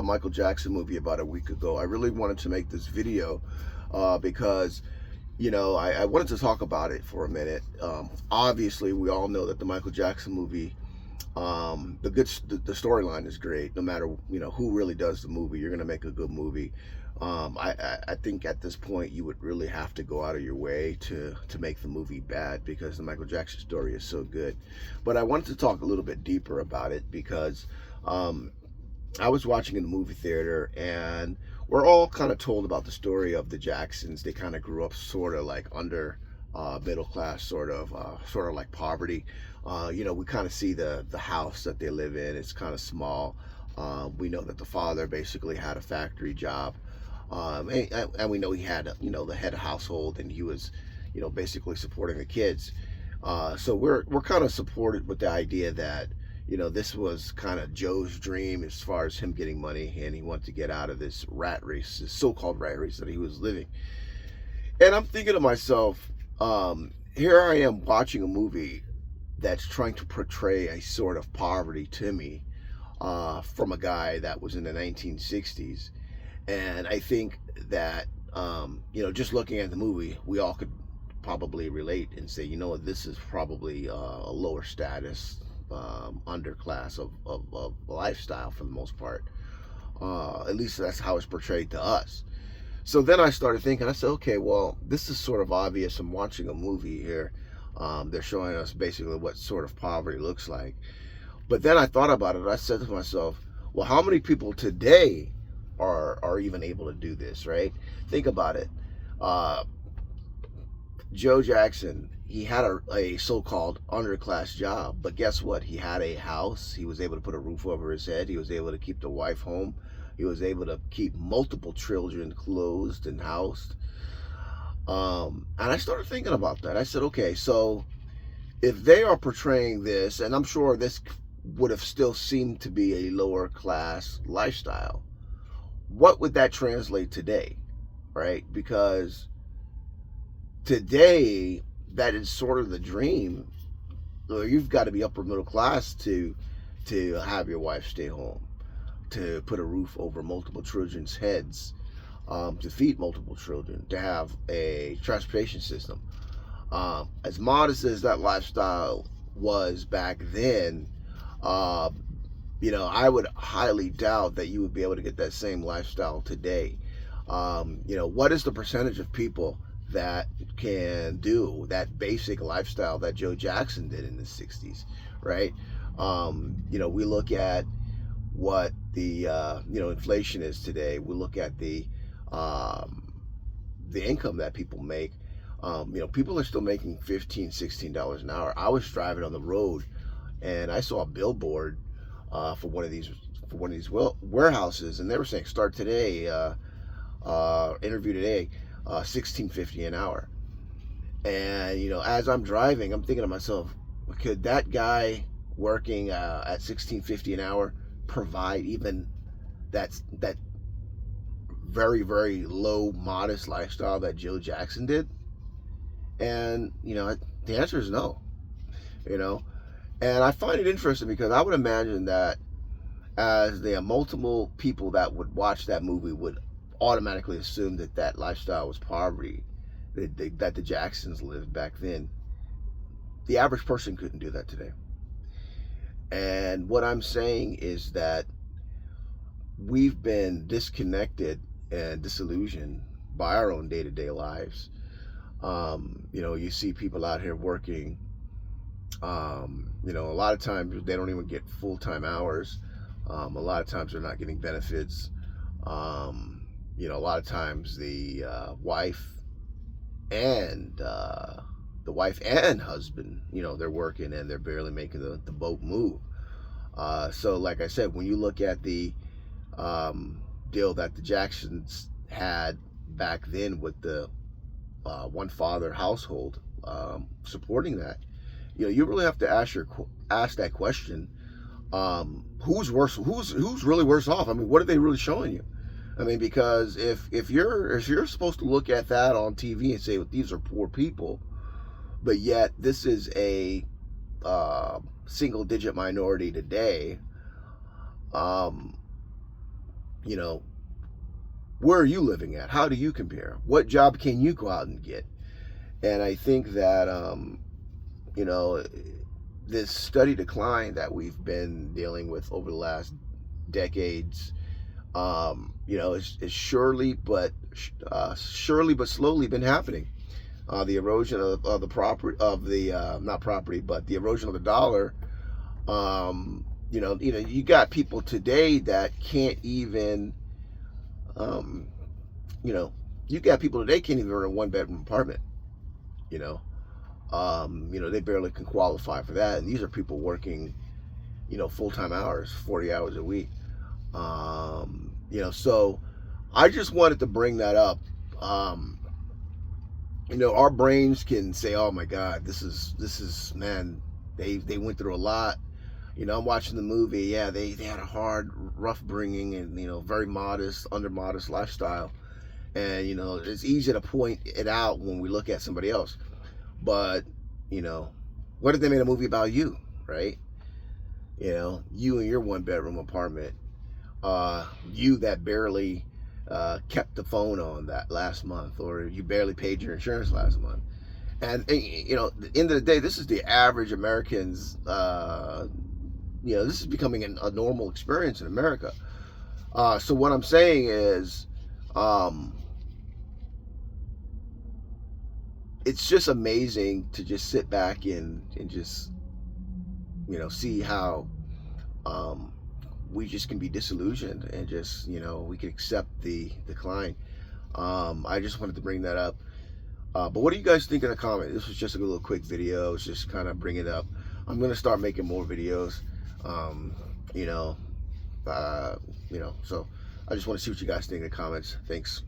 the Michael Jackson movie about a week ago. I really wanted to make this video because I wanted to talk about it for a minute. Obviously, we all know that the Michael Jackson movie, the storyline is great. No matter who really does the movie, you're gonna make a good movie. I think at this point you would really have to go out of your way to make the movie bad because the Michael Jackson story is so good. But I wanted to talk a little bit deeper about it because I was watching in the movie theater, and we're all kind of told about the story of the Jacksons. They kind of grew up sort of like under middle class, sort of like poverty. We kind of see the house that they live in. It's kind of small. We know that the father basically had a factory job, and we know he had the head of household, and he was basically supporting the kids. So we're kind of supported with the idea that this was kind of Joe's dream as far as him getting money, and he wanted to get out of this rat race, this so-called rat race that he was living. And I'm thinking to myself, here I am watching a movie that's trying to portray a sort of poverty to me from a guy that was in the 1960s. And I think that, just looking at the movie, we all could probably relate and say, this is probably a lower status, underclass of lifestyle for the most part. At least that's how it's portrayed to us. So then I started thinking, I said, okay, well, this is sort of obvious. I'm watching a movie here. They're showing us basically what sort of poverty looks like. But then I thought about it. I said to myself, well, how many people today are even able to do this, right? Think about it. Joe Jackson, he had a so-called underclass job, but guess what? He had a house. He was able to put a roof over his head. He was able to keep the wife home. He was able to keep multiple children clothed and housed. And I started thinking about that. I said, okay, so if they are portraying this, and I'm sure this would have still seemed to be a lower class lifestyle, what would that translate today, right? Because today, that is sort of the dream. You've got to be upper middle class to have your wife stay home, to put a roof over multiple children's heads, to feed multiple children, to have a transportation system. As modest as that lifestyle was back then, I would highly doubt that you would be able to get that same lifestyle today. What is the percentage of people that can do that basic lifestyle that Joe Jackson did in the 60s, right? We look at what the inflation is today. We look at the income that people make. People are still making $15-16 an hour. I was driving on the road and I saw a billboard for one of these warehouses, and they were saying start today, interview today, $16.50 an hour. And as I'm driving, I'm thinking to myself, could that guy working at $16.50 an hour provide even that very, very low, modest lifestyle that Joe Jackson did? And the answer is no. And I find it interesting because I would imagine that as there are multiple people that would watch that movie would automatically assume that that lifestyle was poverty that the Jacksons lived back then. The average person couldn't do that today. And what I'm saying is that we've been disconnected and disillusioned by our own day-to-day lives. You see people out here working. A lot of times they don't even get full-time hours. A lot of times they're not getting benefits. A lot of times the wife and husband, they're working and they're barely making the boat move. So like I said, when you look at the deal that the Jacksons had back then with the one father household, supporting that, you really have to ask that question. Who's worse? Who's really worse off? I mean, what are they really showing you? I mean, because if you're supposed to look at that on TV and say, well, these are poor people, but yet this is a single digit minority today, you know, where are you living at? How do you compare? What job can you go out and get? And I think that, you know, this steady decline that we've been dealing with over the last decades, you know, is surely but slowly been happening. The erosion of the property of the not property, but the erosion of the dollar. You got people today that can't even, um, you know, you got people today can't even earn a one-bedroom apartment. You know, they barely can qualify for that, and these are people working, full-time hours, 40 hours a week. So I just wanted to bring that up. Our brains can say, "Oh my God, this is man, they went through a lot." I'm watching the movie. Yeah, they had a hard, rough bringing, and very modest, under modest lifestyle. And it's easy to point it out when we look at somebody else. But what if they made a movie about you, right? You in your one-bedroom apartment, you that barely kept the phone on that last month, or you barely paid your insurance last month. And at the end of the day, this is the average American's. This is becoming a normal experience in America. So what I'm saying is, it's just amazing to just sit back and just see how we just can be disillusioned, and just we can accept the decline. I just wanted to bring that up. But what do you guys think in the comment? This was just a little quick video. It's just kind of bring it up. I'm gonna start making more videos. So I just want to see what you guys think in the comments. Thanks.